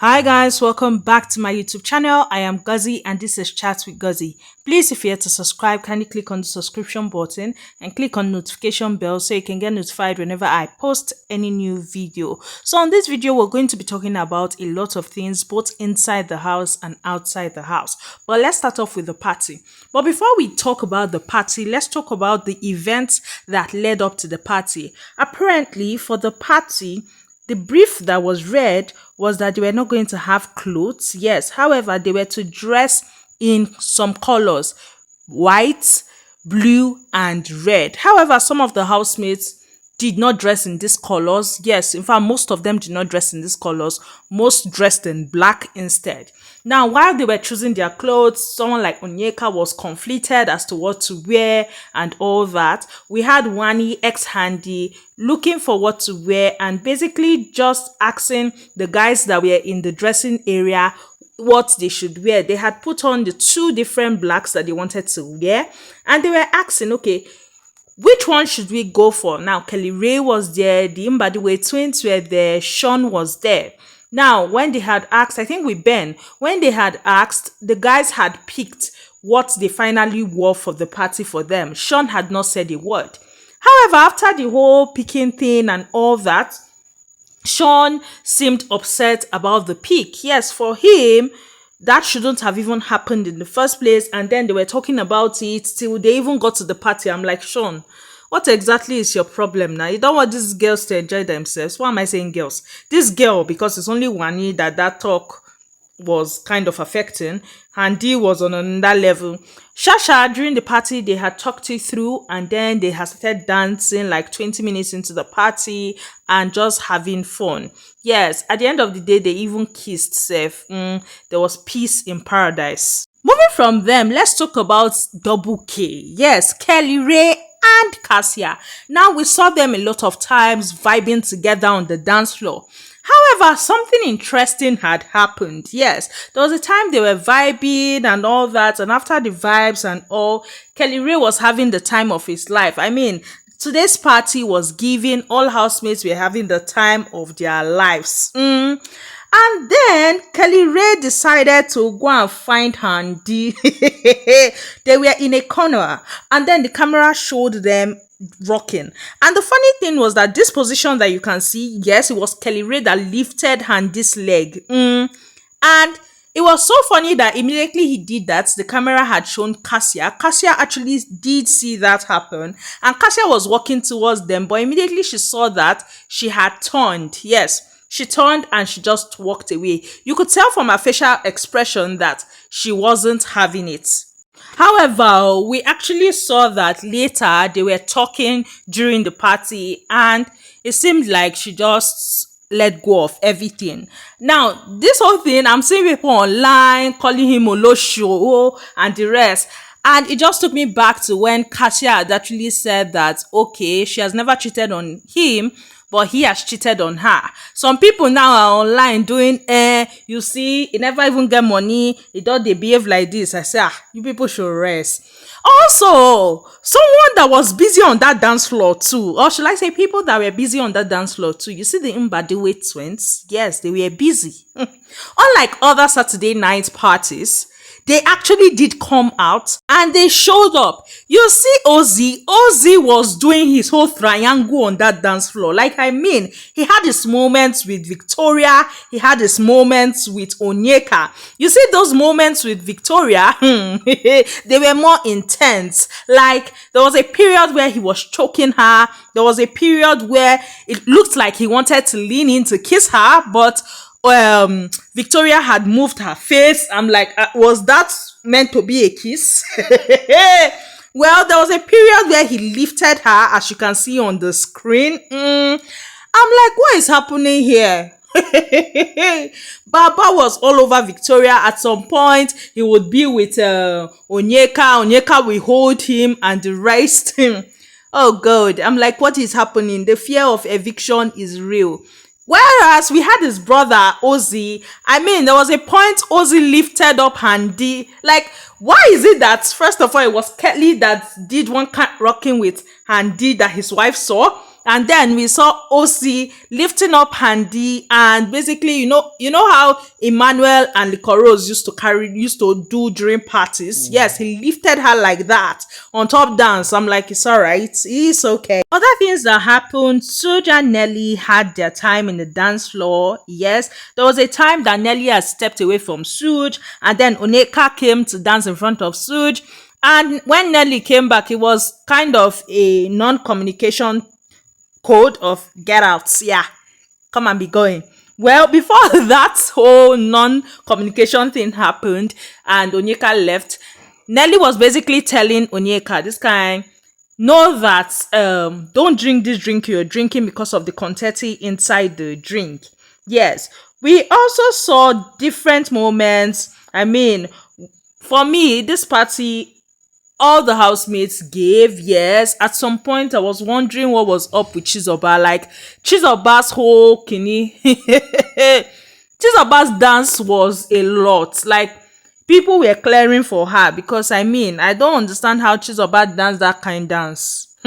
Hi guys, welcome back to my YouTube channel. I am Ozee and this is Chats with Ozee. Please, if you're here to subscribe, kindly click on the subscription button and click on notification bell so you can get notified whenever I post any new video. So on this video, we're going to be talking about a lot of things both inside the house and outside the house. But let's start off with the party. But before we talk about the party, let's talk about the events that led up to the party. Apparently, for the party, the brief that was read was that they were not going to have clothes. Yes, however, they were to dress in some colors: white, blue, and red. However, some of the housemates did not dress in these colors. Yes, in fact, most of them did not dress in these colors. Most dressed in black instead. Now, while they were choosing their clothes, someone like Onyeka was conflicted as to what to wear and all that. We had Wani ex-handy looking for what to wear and basically just asking the guys that were in the dressing area what they should wear. They had put on the two different blacks that they wanted to wear and they were asking, okay, which one should we go for? Now, Kellyrae was there, the Mbadiwe twins were there, Sean was there. Now, when they had asked, I think with Ben, when they had asked, the guys had picked what they finally wore for the party for them. Sean had not said a word. However, after the whole picking thing and all that, Sean seemed upset about the pick. Yes, for him, that shouldn't have even happened in the first place. And then they were talking about it till they even got to the party. I'm like, Sean, what exactly is your problem now? You don't want these girls to enjoy themselves. Why am I saying girls? This girl, because it's only Wani that talk was kind of affecting, and D was on another level. Shasha, during the party, they had talked it through and then they had started dancing like 20 minutes into the party and just having fun. Yes, at the end of the day, they even kissed Seth. There was peace in paradise. Moving from them, let's talk about Double K. Yes, Kellyrae and Kassia. Now, we saw them a lot of times vibing together on the dance floor. However, something interesting had happened. Yes, there was a time they were vibing and all that, and after the vibes and all, Kellyrae was having the time of his life. I mean, today's party was giving, all housemates were having the time of their lives. And then Kellyrae decided to go and find Handy. They were in a corner, and then the camera showed them rocking. And the funny thing was that this position that you can see, yes, it was Kellyrae that lifted Handy's leg. And it was so funny that immediately he did that, the camera had shown Kassia. Kassia actually did see that happen. And Kassia was walking towards them, but immediately she saw that she had turned. Yes, she turned and she just walked away. You could tell from her facial expression that she wasn't having it. However, we actually saw that later they were talking during the party and it seemed like she just let go of everything. Now, this whole thing, I'm seeing people online calling him Olosho and the rest. And it just took me back to when Kassia had actually said that, okay, she has never cheated on him, but he has cheated on her. Some people now are online doing, you see, he never even get money. He don't they behave like this. I say, you people should rest. Also, someone that was busy on that dance floor too, or should I say people that were busy on that dance floor too. You see the Mbadiwe twins? Yes, they were busy. Unlike other Saturday night parties, they actually did come out and they showed up. You see Ozee was doing his whole triangle on that dance floor. Like, I mean, he had his moments with Victoria. He had his moments with Onyeka. You see those moments with Victoria, they were more intense. Like, there was a period where he was choking her. There was a period where it looked like he wanted to lean in to kiss her, but Victoria had moved her face. I'm like, was that meant to be a kiss? Well, there was a period where he lifted her, as you can see on the screen. I'm like, what is happening here? Baba was all over Victoria. At some point, he would be with Onyeka. Onyeka will hold him and the rest. Oh God, I'm like, what is happening? The fear of eviction is real. Whereas we had his brother Ozee, I mean, there was a point Ozee lifted up Handy. Like, why is it that first of all it was Kelly that did one cat rocking with Handy that his wife saw? And then we saw Ozee lifting up Handy, and basically, you know how Emmanuel and Licoros used to do during parties. Yes, he lifted her like that on top dance. I'm like, it's all right, it's okay. Other things that happened: Suge and Nelly had their time in the dance floor. Yes, there was a time that Nelly had stepped away from Suge, and then Onyeka came to dance in front of Suge. And when Nelly came back, it was kind of a non-communication code of get out. Yeah, come and be going. Well, before that whole non-communication thing happened and Onyeka left, Nelly was basically telling Onyeka, this kind, know that don't drink this drink you're drinking because of the confetti inside the drink. Yes, we also saw different moments. I mean, for me, this party, all the housemates gave. Yes, at some point I was wondering what was up with Chizoba. Like, Chizoba's whole kini Chizoba's dance was a lot. Like, people were clearing for her, because I mean, I don't understand how Chizoba dance that kind dance.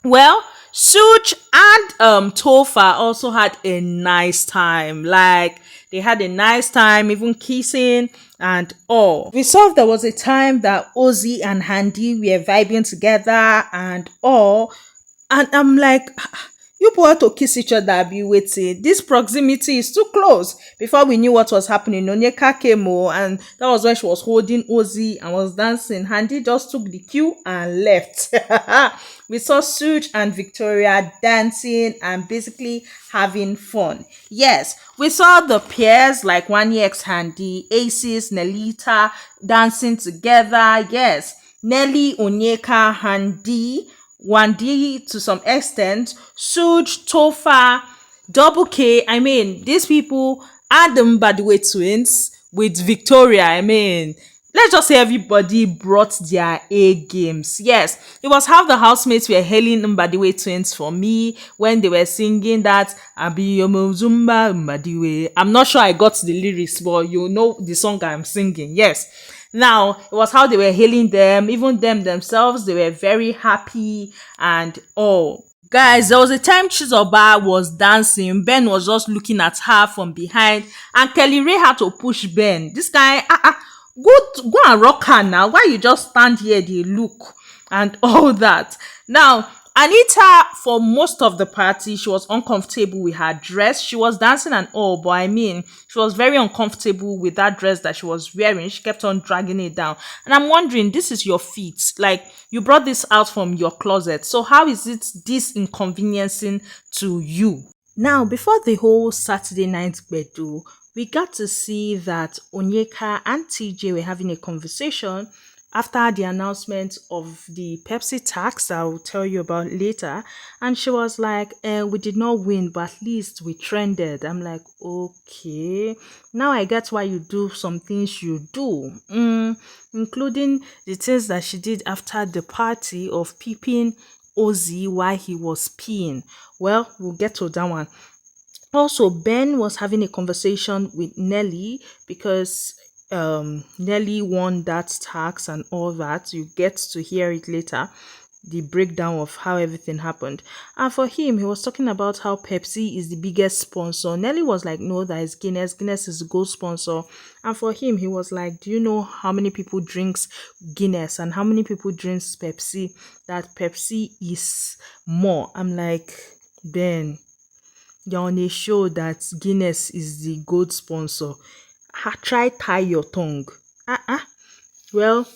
Well, Such and Tofa also had a nice time. Like, they had a nice time, even kissing and all. We saw there was a time that Ozzy and Handy were vibing together and all. And I'm like, you both to kiss each other, be waiting. This proximity is too close. Before we knew what was happening, Onyeka came, and that was when she was holding Ozzy and was dancing. Handy just took the cue and left. We saw Suge and Victoria dancing and basically having fun. Yes, we saw the pairs like One X Handy, Aces, Nelita dancing together. Yes, Nelly, Onyeka, Handy, Wandi to some extent, Suj, Tofa, Double K. I mean, these people are the Mbadiwe twins with Victoria. I mean, let's just say everybody brought their A games. Yes, it was how the housemates were hailing Mbadiwe twins for me when they were singing that Abiyomo Zumba Mbadiwe. I'm not sure I got the lyrics, but you know the song I'm singing. Yes. Now, it was how they were hailing them, even them themselves, they were very happy and all. Guys, there was a time Chizoba was dancing, Ben was just looking at her from behind, and Kellyrae had to push Ben. This guy, go and rock her now. Why you just stand here, they look and all that. Now, Anita, for most of the party, she was uncomfortable with her dress. She was dancing and all, but I mean, she was very uncomfortable with that dress that she was wearing. She kept on dragging it down. And I'm wondering, this is your feet. Like, you brought this out from your closet. So how is it this inconveniencing to you? Now, before the whole Saturday night bedu, we got to see that Onyeka and TJ were having a conversation after the announcement of the Pepsi tax that I'll tell you about later. And she was like, we did not win, but at least we trended. I'm like, okay, now I get why you do some things you do, including the things that she did after the party of peeping Ozzy while he was peeing. Well, we'll get to that one. Also, Ben was having a conversation with Nelly because Nelly won that tax and all that. You get to hear it later, the breakdown of how everything happened. And for him, he was talking about how Pepsi is the biggest sponsor. Nelly was like, no, that is Guinness. Guinness is the gold sponsor. And for him, he was like, do you know how many people drinks Guinness and how many people drinks Pepsi? That Pepsi is more. I'm like, Ben, you're on a show that Guinness is the gold sponsor. Try tie your tongue. Well,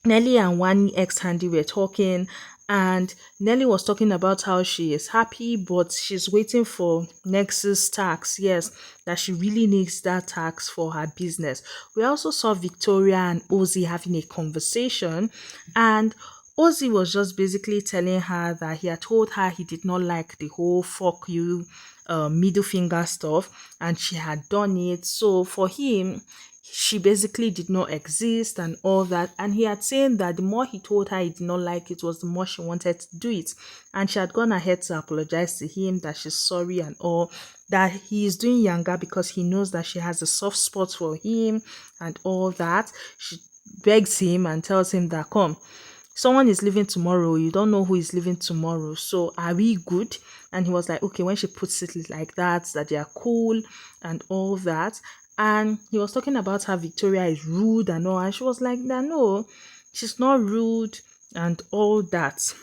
Nelly and One ex Handy were talking, and Nelly was talking about how she is happy, but she's waiting for Nexus tax. Yes, that she really needs that tax for her business. We also saw Victoria and Ozzy having a conversation, and Ozzy was just basically telling her that he had told her he did not like the whole fuck you middle finger stuff, and she had done it. So for him, she basically did not exist and all that. And he had said that the more he told her he did not like it, was the more she wanted to do it. And she had gone ahead to apologize to him, that she's sorry and all, that he is doing younger because he knows that she has a soft spot for him and all that. She begs him and tells him that, come, someone is leaving tomorrow, you don't know who is leaving tomorrow, so are we good? And he was like, okay, when she puts it like that they are cool and all that. And he was talking about how Victoria is rude and all, and she was like, "Nah, no, she's not rude and all that."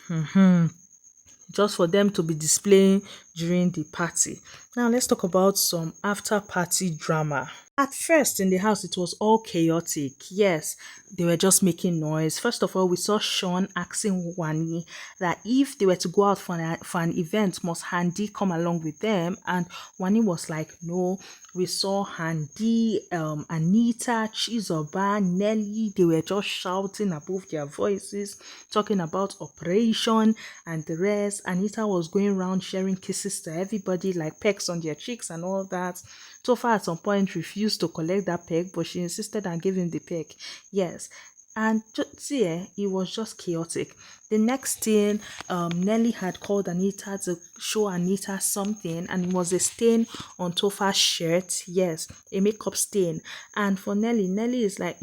Just for them to be displaying during the party. Now let's talk about some after party drama. At first in the house, it was all chaotic. Yes, they were just making noise. First of all, we saw Sean asking Wani that if they were to go out for an event, must Handy come along with them? And Wani was like, no. We saw Handy, Anita, Chizoba, Nelly. They were just shouting above their voices, talking about operation and the rest. Anita was going around sharing kisses to everybody, like pecks on their cheeks and all that. Tofa at some point refused to collect that peg, but she insisted and gave him the peg. Yes. And see, it was just chaotic. The next thing, Nelly had called Anita to show Anita something, and it was a stain on Tofa's shirt. Yes, a makeup stain. And for Nelly is like,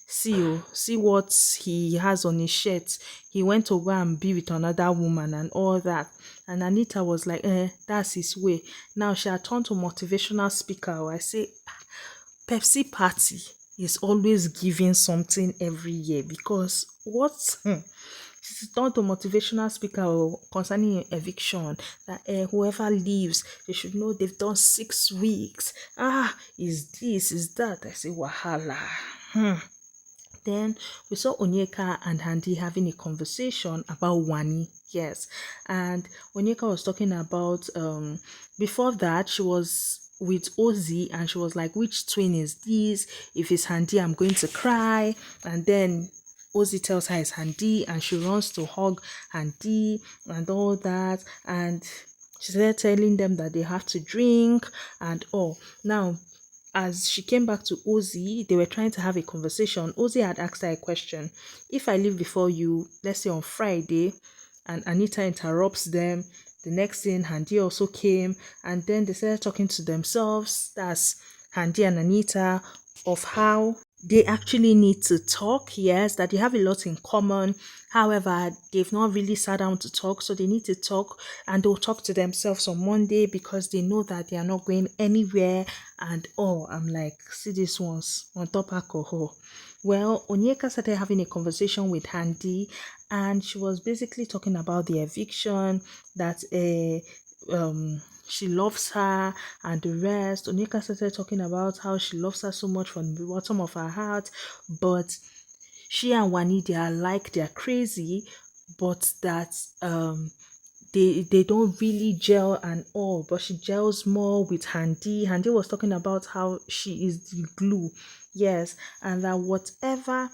see what he has on his shirt. He went to go and be with another woman and all that. And Anita was like, that's his way. Now she had turned to motivational speaker. I say, Pepsi party is always giving something every year, because what? She's turned to motivational speaker concerning eviction, that whoever leaves, they should know they've done 6 weeks. Is this, is that? I say, wahala. Then we saw Onyeka and Handy having a conversation about Wani. Yes. And Onyeka was talking about, before that, she was with Ozee and she was like, which twin is this? If it's Handy, I'm going to cry. And then Ozee tells her it's Handy and she runs to hug Handy and all that. And she started telling them that they have to drink and all. Now, as she came back to Ozee, they were trying to have a conversation. Ozee had asked her a question. If I leave before you, let's say on Friday, and Anita interrupts them, the next thing, Handy also came, and then they started talking to themselves, that's Handy and Anita, of how they actually need to talk. Yes, that they have a lot in common. However, they've not really sat down to talk, so they need to talk, and they'll talk to themselves on Monday because they know that they are not going anywhere. And I'm like, see these ones on top alcohol. Well, Onyeka started having a conversation with Handy, and she was basically talking about the eviction, that she loves her and the rest. Onyeka started talking about how she loves her so much from the bottom of her heart, but she and Wani, they are like, they're crazy, but that they don't really gel and all, but she gels more with Handy. Handy was talking about how she is the glue. Yes, and that whatever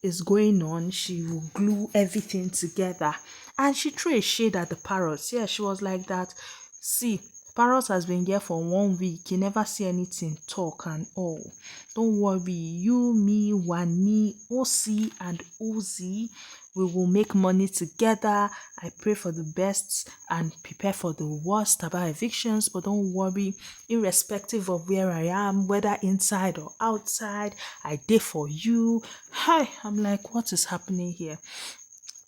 is going on, she will glue everything together. And she threw a shade at the parrots. Yeah, she was like that. See, Parrot has been here for 1 week. You never see anything talk and all. Don't worry. You, me, Wani, Osi, and Ozee, we will make money together. I pray for the best and prepare for the worst about evictions. But don't worry. Irrespective of where I am, whether inside or outside, I did for you. Hi, I'm like, what is happening here?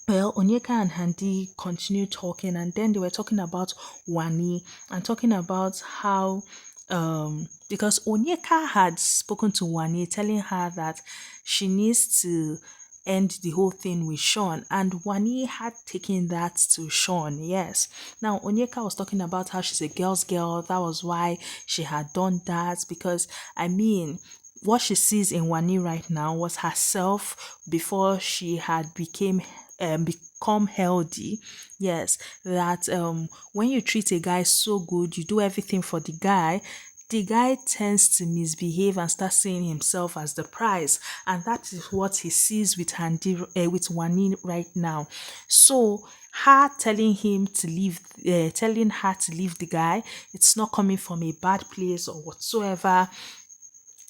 Well, Onyeka and Handy continued talking, and then they were talking about Wani and talking about how because Onyeka had spoken to Wani telling her that she needs to end the whole thing with Sean, and Wani had taken that to Sean. Yes. Now Onyeka was talking about how she's a girl's girl. That was why she had done that, because I mean, what she sees in Wani right now was herself before she had become healthy. Yes, that when you treat a guy so good, you do everything for the guy tends to misbehave and start seeing himself as the prize, and that is what he sees with with Wani right now. So her telling him to leave, telling her to leave the guy, it's not coming from a bad place or whatsoever.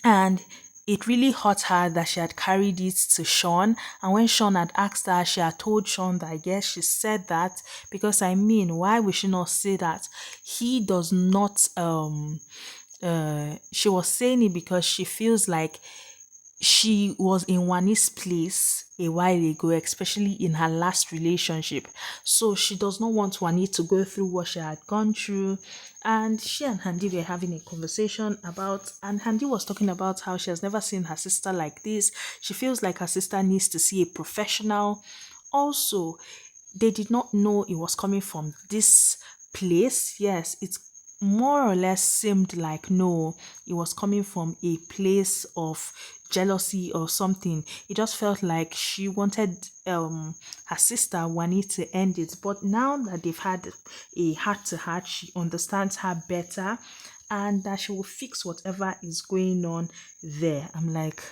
And it really hurt her that she had carried it to Sean. And when Sean had asked her, she had told Sean that I guess she said that because I mean, why would she not say that? He does not she was saying it because she feels like she was in Wani's place a while ago, especially in her last relationship. So she does not want Wani to go through what she had gone through. And she and Handy were having a conversation about, and Handy was talking about how she has never seen her sister like this. She feels like her sister needs to see a professional. Also, they did not know it was coming from this place. Yes, it's more or less seemed like no, it was coming from a place of jealousy or something. It just felt like she wanted her sister Wani to end it. But now that they've had a heart to heart, she understands her better and that she will fix whatever is going on there. I'm like,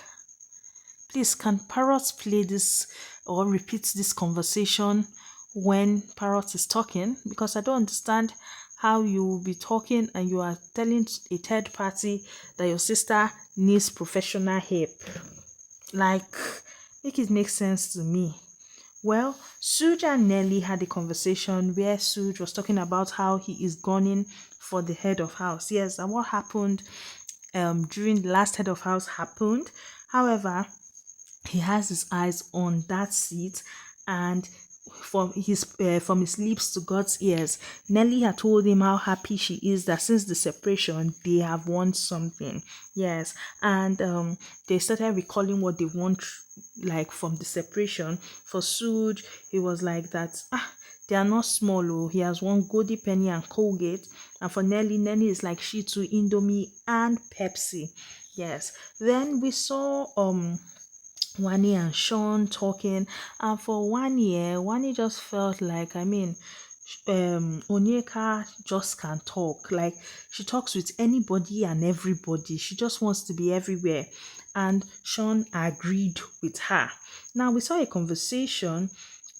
please, can Parrot play this or repeat this conversation when Parrot is talking? Because I don't understand how you will be talking and you are telling a third party that your sister needs professional help. Like, make it make sense to me. Well, Suj and Nelly had a conversation where Suj was talking about how he is gunning for the head of house. Yes, and what happened during the last head of house happened. However, he has his eyes on that seat, and from his lips to God's ears, Nelly had told him how happy she is that since the separation they have won something. Yes, and they started recalling what they want, like from the separation. For Suj, he was like that. They are not small. Oh, he has won Goldie Penny and Colgate, and for Nelly is like she too Indomie and Pepsi. Yes. Then we saw Wani and Sean talking, and for 1 year, Wani just felt like, Onyeka just can talk. Like, she talks with anybody and everybody. She just wants to be everywhere. And Sean agreed with her. Now we saw a conversation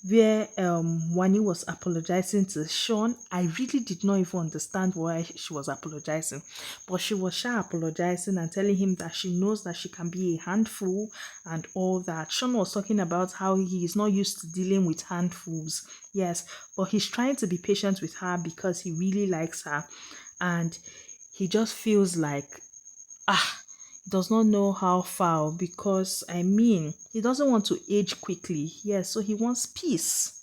where Wani was apologizing to Sean. I really did not even understand why she was apologizing, but she was sure apologizing and telling him that she knows that she can be a handful and all that. Sean was talking about how he is not used to dealing with handfuls. Yes, but he's trying to be patient with her because he really likes her, and he just feels like does not know how far, because he doesn't want to age quickly. Yes, so he wants peace.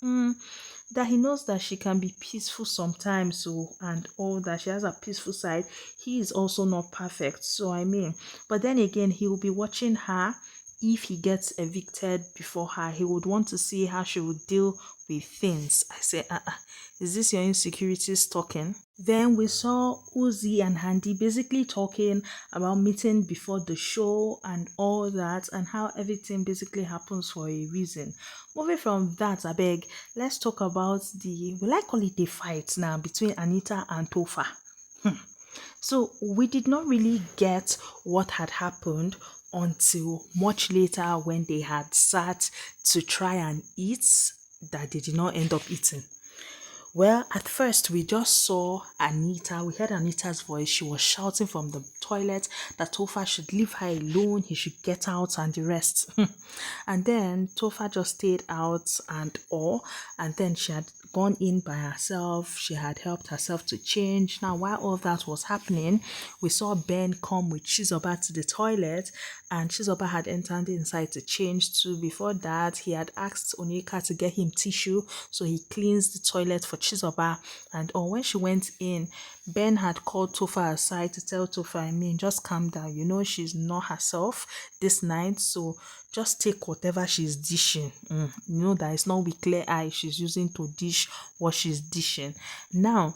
That he knows that she can be peaceful sometimes, so and all that she has a peaceful side. He is also not perfect, so but then again, he will be watching her. If he gets evicted before her, he would want to see how she would deal with things. I say, is this your insecurities talking? Then we saw Ozee and Handy basically talking about meeting before the show and all that, and how everything basically happens for a reason. Moving from that, I beg, let's talk about will I call it a fight now between Anita and Tofa. So we did not really get what had happened until much later when they had sat to try and eat, that they did not end up eating. Well, at first we just saw Anita. We heard Anita's voice. She was shouting from the toilet that Tofa should leave her alone. He should get out and the rest. And then Tofa just stayed out and all. And then she had gone in by herself. She had helped herself to change. Now, while all that was happening, we saw Ben come with Chizoba to the toilet, and Chizoba had entered inside to change too. Before that, he had asked Onyeka to get him tissue, so he cleans the toilet for Chizoba. And when she went in, Ben had called Tofa aside to tell Tofa, just calm down. You know she's not herself this night, so just take whatever she's dishing. You know that it's not with clear eye she's using to dish what she's dishing. Now,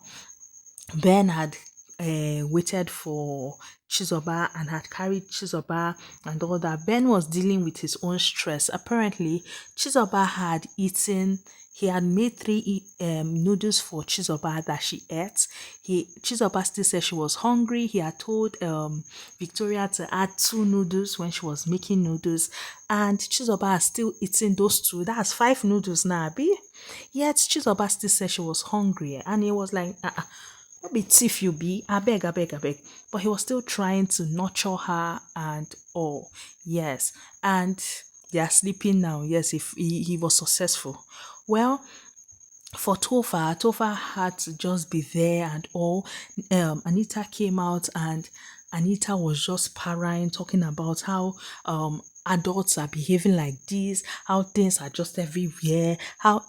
Ben had waited for Chizoba and had carried Chizoba and all that. Ben was dealing with his own stress. Apparently, Chizoba had eaten. He had made 3 noodles for Chizoba that she ate. Chizoba still said she was hungry. He had told Victoria to add 2 noodles when she was making noodles, and Chizoba has still eating those 2. That's 5 noodles now, Abi. Yet Chizoba still said she was hungry, and he was like, what be thief you be? I beg. But he was still trying to nurture her and all. Yes, and they are sleeping now. Yes, if he was successful. Well, for Tofa had to just be there and all. Anita came out, and Anita was just parrying, talking about how adults are behaving like this, how things are just everywhere, how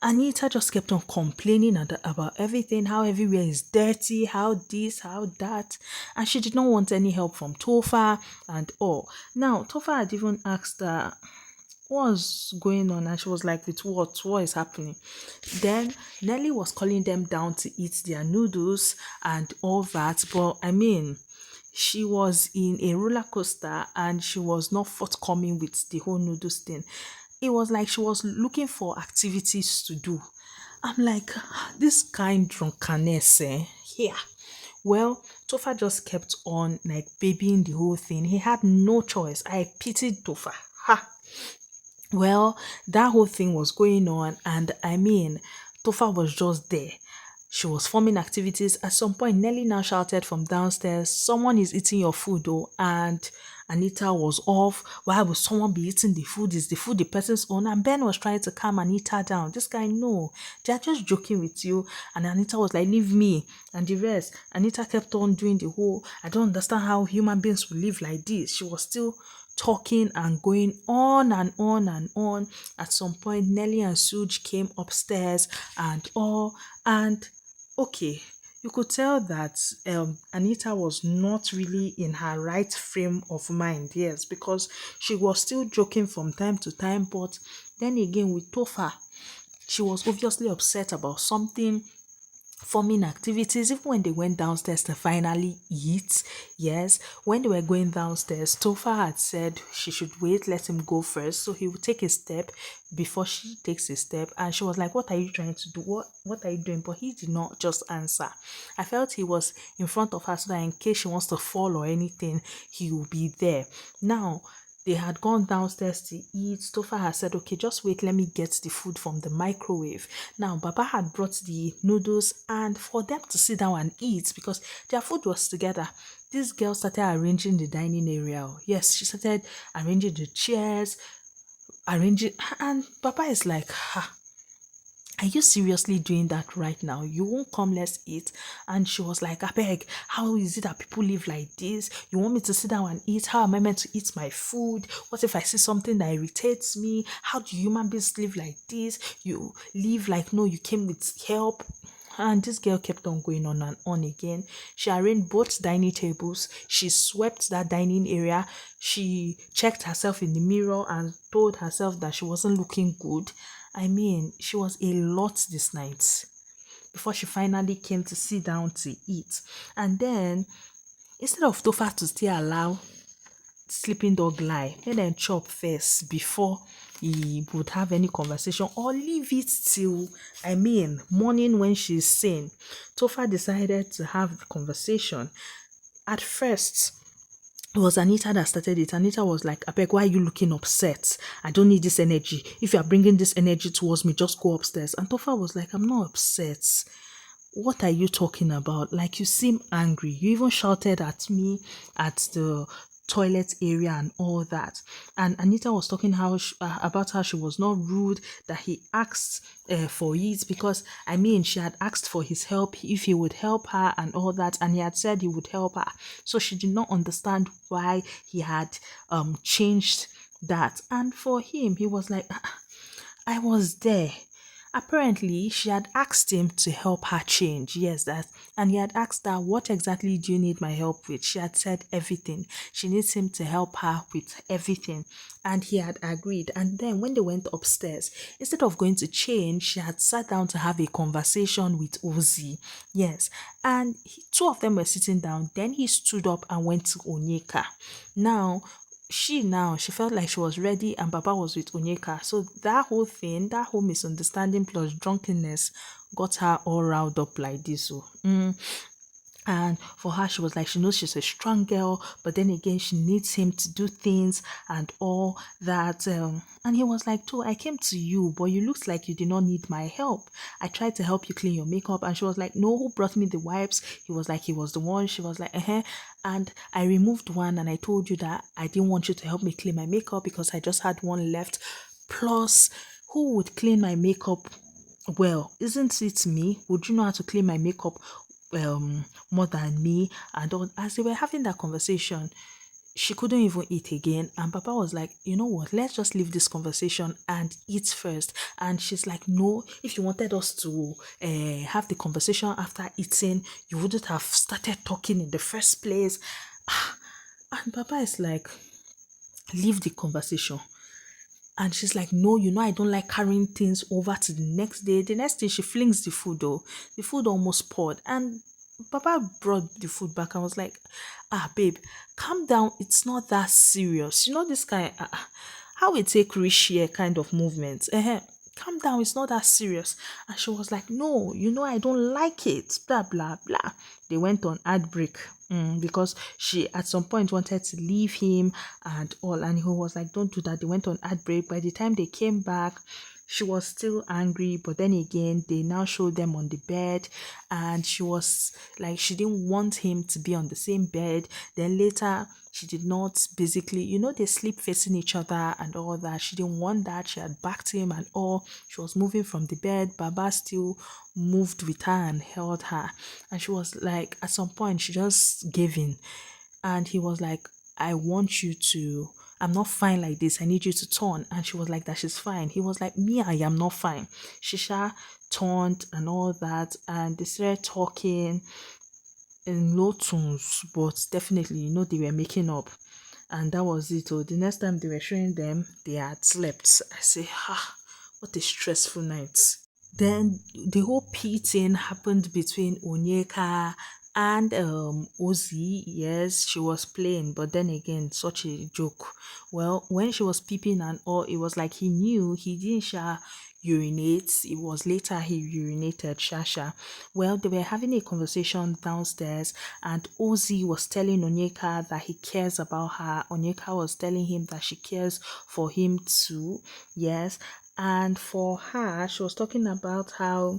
Anita just kept on complaining about everything, how everywhere is dirty, how this, how that, and she did not want any help from Tofa and all. Now, Tofa had even asked her what's going on, and she was like, with what is happening? Then Nelly was calling them down to eat their noodles and all that, but I mean, she was in a roller coaster and she was not forthcoming with the whole noodles thing. It was like she was looking for activities to do. I'm like, this kind drunkenness, eh? Yeah. Well, Tofa just kept on like babying the whole thing. He had no choice. I pitied Tofa. Ha! Well, that whole thing was going on, and I mean, Tofa was just there. She was forming activities. At some point, Nelly now shouted from downstairs, "Someone is eating your food, though." And Anita was off. Why would someone be eating the food? Is the food the person's own? And Ben was trying to calm Anita down. This guy, no, they're just joking with you. And Anita was like, "Leave me." And the rest. Anita kept on doing the whole, I don't understand how human beings will live like this. She was still talking and going on and on and on. At some point, Nelly and Suj came upstairs and all. And okay, you could tell that Anita was not really in her right frame of mind, yes, because she was still joking from time to time. But then again, with Tofa, she was obviously upset about something, forming activities. Even when they went downstairs to finally eat, yes, when they were going downstairs, Tofa had said she should wait, let him go first, so he would take a step before she takes a step. And she was like, "What are you trying to do? What are you doing?" But he did not just answer. I felt he was in front of her so that in case she wants to fall or anything, he will be there. Now, they had gone downstairs to eat. Tofa had said, "Okay, just wait, let me get the food from the microwave." Now, Baba had brought the noodles, and for them to sit down and eat because their food was together, this girl started arranging the dining area. Yes, she started arranging the chairs, arranging, and Papa is like, "Ha, are you seriously doing that right now? You won't come, let's eat." And she was like, "I beg, how is it that people live like this? You want me to sit down and eat? How am I meant to eat my food? What if I see something that irritates me? How do human beings live like this? You live like, no, you came with help." And this girl kept on going on and on again. She arranged both dining tables. She swept that dining area. She checked herself in the mirror and told herself that she wasn't looking good. I mean, she was a lot this night before she finally came to sit down to eat. And then, instead of Tofa to still allow sleeping dog lie, let them chop first before he would have any conversation, or leave it till, I mean, morning when she's sane. Tofa decided to have the conversation. At first, it was Anita that started it. Anita was like, "I beg, why are you looking upset? I don't need this energy. If you are bringing this energy towards me, just go upstairs." And Tofa was like, "I'm not upset. What are you talking about? Like, you seem angry. You even shouted at me at the toilet area and all that." And Anita was talking about how she was not rude, that he asked for it because, I mean, she had asked for his help, if he would help her and all that, and he had said he would help her. So she did not understand why he had changed that. And for him, he was like, "I was there." Apparently, she had asked him to help her change. Yes, that. And he had asked her, "What exactly do you need my help with?" She had said everything. She needs him to help her with everything. And he had agreed. And then when they went upstairs, instead of going to change, she had sat down to have a conversation with Ozee. Yes. And two of them were sitting down. Then he stood up and went to Onyeka. Now she felt like she was ready and Baba was with Onyeka. So that whole thing, that whole misunderstanding plus drunkenness got her all riled up like this. So and for her, she was like, she knows she's a strong girl, but then again, she needs him to do things and all that. And he was like, "Too, I came to you, but you looked like you did not need my help. I tried to help you clean your makeup." And she was like, "No, who brought me the wipes?" He was like, he was the one. She was like, "Uh-huh. And I removed one and I told you that I didn't want you to help me clean my makeup because I just had one left. Plus, who would clean my makeup well? Isn't it me? Would you know how to clean my makeup more than me?" And all, as they were having that conversation, she couldn't even eat again. And Papa was like, you know what, let's just leave this conversation and eat first. And she's like, no, if you wanted us to have the conversation after eating, you wouldn't have started talking in the first place. And Papa is like, leave the conversation. And she's like, no, I don't like carrying things over to the next day. The next day, she flings the food, though. The food almost poured. And Papa brought the food back. I was like, babe, calm down. It's not that serious. This kind, how we take reshare kind of movement. Calm down. It's not that serious. And she was like, no, I don't like it. Blah, blah, blah. They went on ad break. Because she at some point wanted to leave him and all, and he was like, don't do that. They went on ad break. By the time they came back, she was still angry, but then again, they now showed them on the bed, and she was like, she didn't want him to be on the same bed. Then later, she did not basically, they sleep facing each other and all that. She didn't want that. She had backed him and all. She was moving from the bed. Baba still moved with her and held her. And she was like, at some point, she just gave in. And he was like, I want you to, I'm not fine like this. I need you to turn. And she was like, that she's fine. He was like, me, I am not fine. Shisha turned and all that. And they started talking in low tones, but definitely, they were making up. And that was it. Oh, the next time they were showing them, they had slept. I say, what a stressful night. Then the whole pee thing happened between Onyeka and Ozee. Yes, she was playing, but then again, such a joke. Well, when she was peeping and all, it was like he knew he didn't urinate. It was later he urinated Shasha. Well, they were having a conversation downstairs, and Ozee was telling Onyeka that he cares about her. Onyeka was telling him that she cares for him too. Yes. And for her, she was talking about how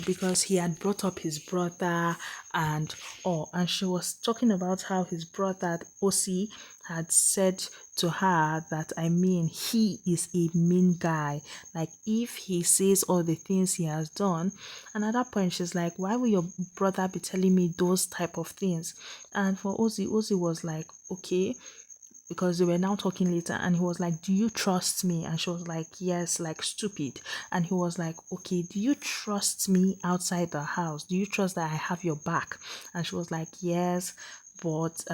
because he had brought up his brother and all, and she was talking about how his brother Ozee had said to her that, I mean, he is a mean guy. Like, if he says all the things he has done, and at that point she's like, why will your brother be telling me those type of things? And for Ozee was like, okay, because they were now talking later, and he was like, do you trust me? And she was like, yes, like stupid. And he was like, okay, do you trust me outside the house? Do you trust that I have your back? And she was like, yes, but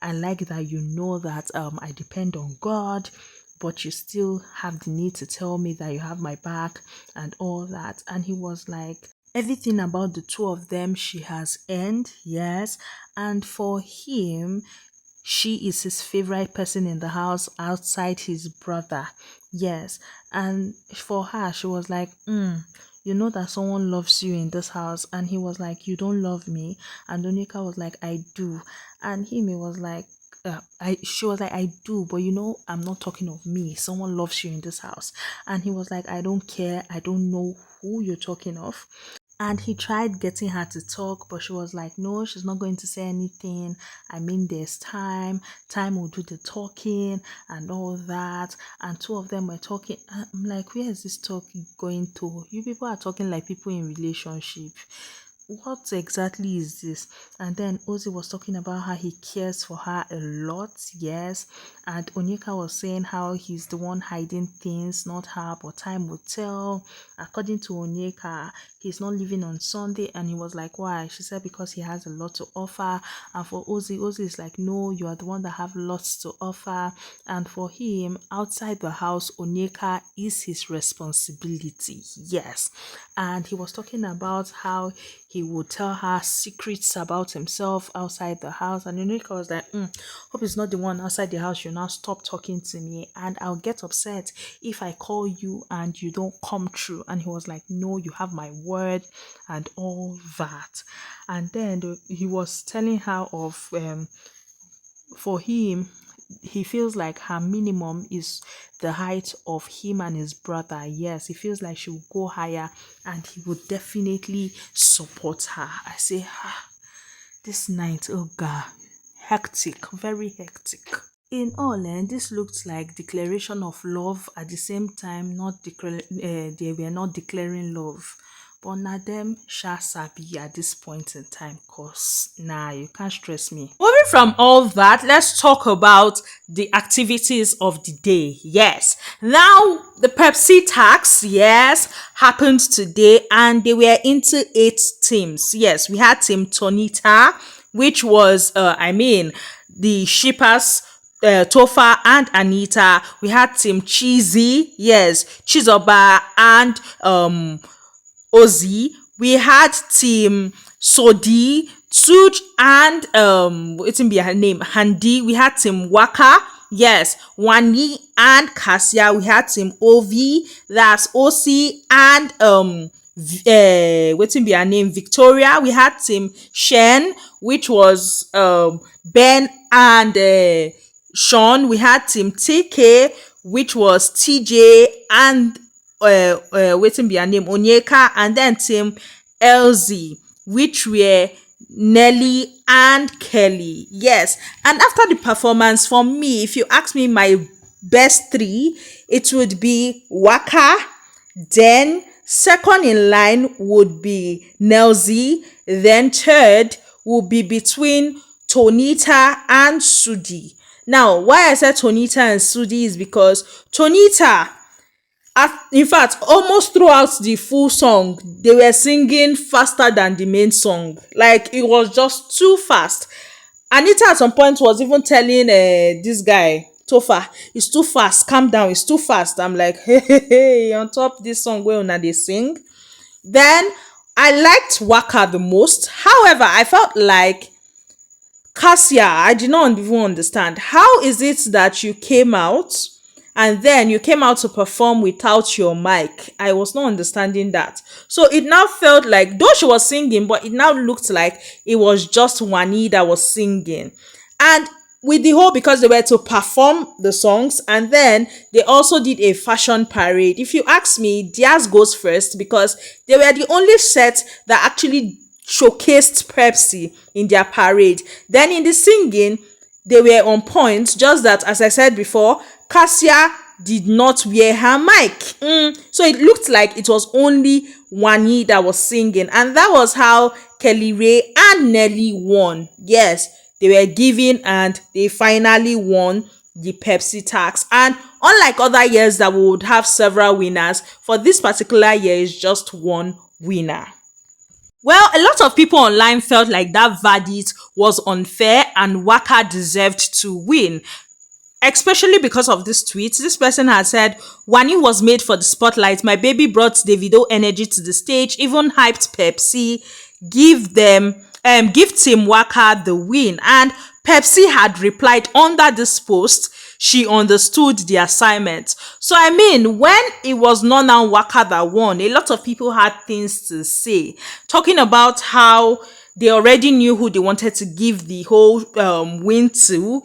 I like that you know that I depend on God, but you still have the need to tell me that you have my back and all that. And he was like, everything about the two of them she has earned, yes. And for him, she is his favorite person in the house outside his brother. Yes. And for her, she was like, you know that someone loves you in this house. And he was like, you don't love me. And Donika was like, I do. And he was like, she was like, I do, but I'm not talking of me. Someone loves you in this house. And he was like, I don't care. I don't know who you're talking of. And he tried getting her to talk, but she was like, no, she's not going to say anything. I mean, there's time. Time will do the talking and all that. And two of them were talking. I'm like, where is this talk going to? You people are talking like people in relationship. What exactly is this? And then Ozee was talking about how he cares for her a lot, yes. And Onyeka was saying how he's the one hiding things, not her, but time will tell. According to Onyeka, he's not leaving on Sunday, and he was like, why? She said because he has a lot to offer. And for Ozee is like, no, you are the one that have lots to offer. And for him, outside the house, Onyeka is his responsibility, yes. And he was talking about how he would tell her secrets about himself outside the house. And Onyeka was like, hope it's not the one outside the house. You now stop talking to me, and I'll get upset if I call you and you don't come true. And he was like, no, you have my word and all that. And then he was telling her of for him, he feels like her minimum is the height of him and his brother. Yes, he feels like she will go higher, and he would definitely support her. I say, this night, oh God, hectic, very hectic. In all, this looked like declaration of love. At the same time, not they were not declaring love. But na them sha sabi at this point in time, cause nah, you can't stress me. Moving from all that, let's talk about the activities of the day. Yes. Now the Pepsi tax, yes, happened today, and they were into 8 teams. Yes, we had team Tonita, which was the shippers, Tofa and Anita. We had team Cheesy, yes, Chizoba and Ozee. We had team Sodi, Suj and wetin be her name? Handy. We had team Waka, yes, Wani and Kassia. We had team Ovi, that's Ozee and wetin be her name? Victoria. We had team Shen, which was Ben and Sean. We had team TK, which was TJ and waiting be her name, Onyeka, and then team LZ, which were Nelly and Kelly. Yes. And after the performance, for me, if you ask me my best three, it would be Waka, then second in line would be Nelzy, then third would be between Tonita and Sudi. Now, why I said Tonita and Sudi is because Tonita, in fact, almost throughout the full song, they were singing faster than the main song. Like, it was just too fast. Anita at some point was even telling this guy, Tofa, it's too fast, calm down, it's too fast. I'm like, hey, on top this song where una they sing. Then I liked Waka the most. However, I felt like Kassia, I did not even understand. How is it that you came out and then you came out to perform without your mic? I was not understanding that. So it now felt like, though she was singing, but it now looked like it was just Wani that was singing. And with the whole, because they were to perform the songs and then they also did a fashion parade. If you ask me, theirs goes first because they were the only set that actually showcased Pepsi in their parade. Then in the singing, they were on point, just that, as I said before, Kassia did not wear her mic. So it looked like it was only Wani that was singing. And that was how Kellyrae and Nelly won. Yes, they were giving and they finally won the Pepsi tax. And unlike other years that we would have several winners, for this particular year is just one winner. Well, a lot of people online felt like that verdict was unfair and Waka deserved to win. Especially because of this tweet. This person had said, Wani was made for the spotlight. My baby brought Davido energy to the stage, even hyped Pepsi. Give Team Waka the win. And Pepsi had replied under this post, she understood the assignment. So I mean, when it was not now Waka that won, a lot of people had things to say, talking about how they already knew who they wanted to give the whole win to,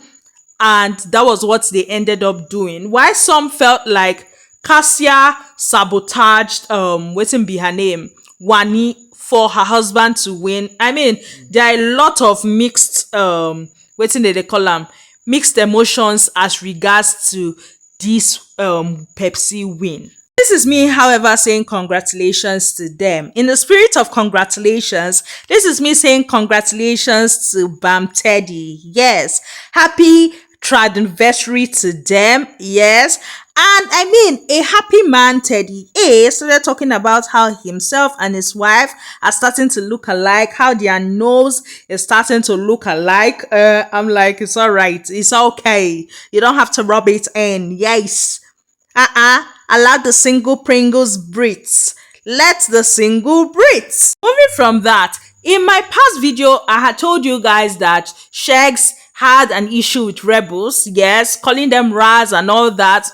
and that was what they ended up doing. Why some felt like Kassia sabotaged waiting be her name, Wani, for her husband to win. I mean, there are a lot of mixed waiting they call them mixed emotions as regards to this Pepsi win. This is me, however, saying congratulations to them. In the spirit of congratulations, this is me saying congratulations to Bam Teddy. Yes, happy anniversary to them. Yes. And I mean, a happy man, Teddy A, started talking about how himself and his wife are starting to look alike, how their nose is starting to look alike. I'm like, it's all right. It's okay. You don't have to rub it in. Yes. Allow the single Pringles breathe. Let the single breathe. Moving from that, in my past video, I had told you guys that Shegs had an issue with Rebels, yes, calling them Raz and all that.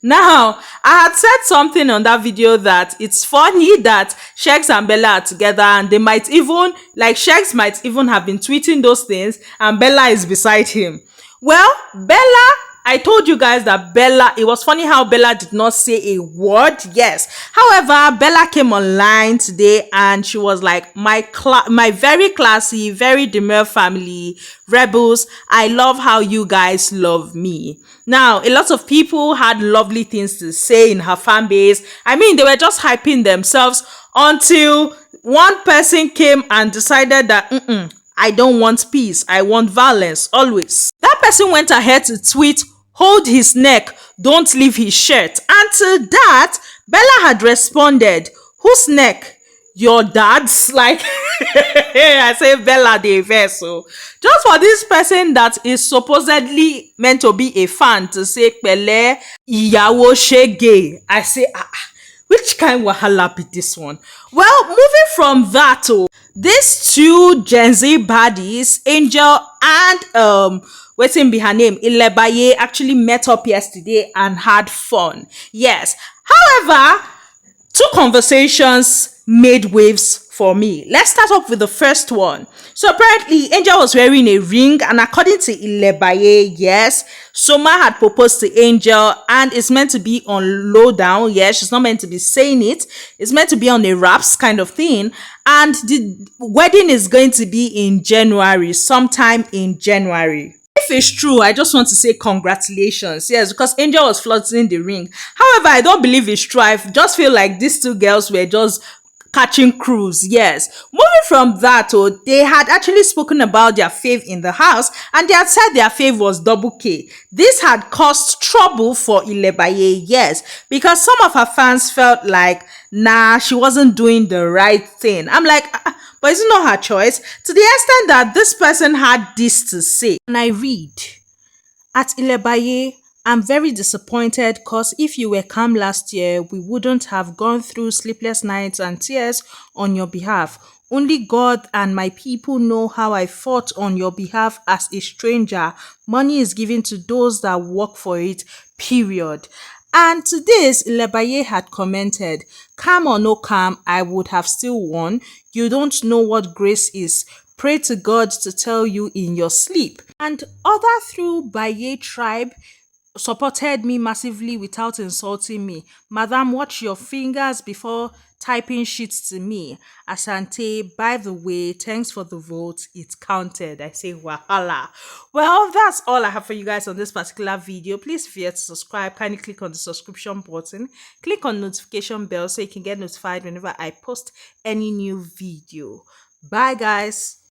Now, I had said something on that video that it's funny that Shegs and Bella are together and they might even, like Shegs might even have been tweeting those things and Bella is beside him. Well, Bella, I told you guys that Bella, it was funny how Bella did not say a word. Yes. However, Bella came online today and she was like, my very classy, very demure family, Rebels, I love how you guys love me. Now, a lot of people had lovely things to say in her fan base. I mean, they were just hyping themselves until one person came and decided that I don't want peace, I want violence always. That person went ahead to tweet, hold his neck, don't leave his shirt. And to that, Bella had responded, whose neck? Your dad's? Like, I say Bella the verse. So just for this person that is supposedly meant to be a fan to say Pele Iyawo Shege, I say which kind wahala be this one? Well, moving from that, these two Gen Z baddies, Angel and waiting be her name, Ilebaye, actually met up yesterday and had fun. Yes. However, two conversations made waves for me. Let's start off with the first one. So apparently, Angel was wearing a ring, and according to Ilebaye, yes, Soma had proposed to Angel, and it's meant to be on lowdown. Yes, she's not meant to be saying it. It's meant to be on a raps kind of thing. And the wedding is going to be in January, sometime in January. If it's true, I just want to say congratulations. Yes, because Angel was floating the ring. However, I don't believe it's true. I just feel like these two girls were just catching cruise. Yes. Moving from that, they had actually spoken about their fave in the house, and they had said their fave was double K. This had caused trouble for Ilebaye, yes, because some of her fans felt like, nah, she wasn't doing the right thing. I'm like, but it's not her choice. To the extent that this person had this to say. And I read, at Ilebaye, I'm very disappointed because if you were calm last year, we wouldn't have gone through sleepless nights and tears on your behalf. Only God and my people know how I fought on your behalf as a stranger. Money is given to those that work for it, period. And to this, Lebaye had commented, calm or no calm, I would have still won. You don't know what grace is. Pray to God to tell you in your sleep. And other through Baye tribe supported me massively without insulting me. Madam, watch your fingers before typing shit to me. Asante, by the way, thanks for the vote. It counted. I say wahala. Well, that's all I have for you guys on this particular video. Please if you're to subscribe, kindly click on the subscription button. Click on notification bell so you can get notified whenever I post any new video. Bye guys.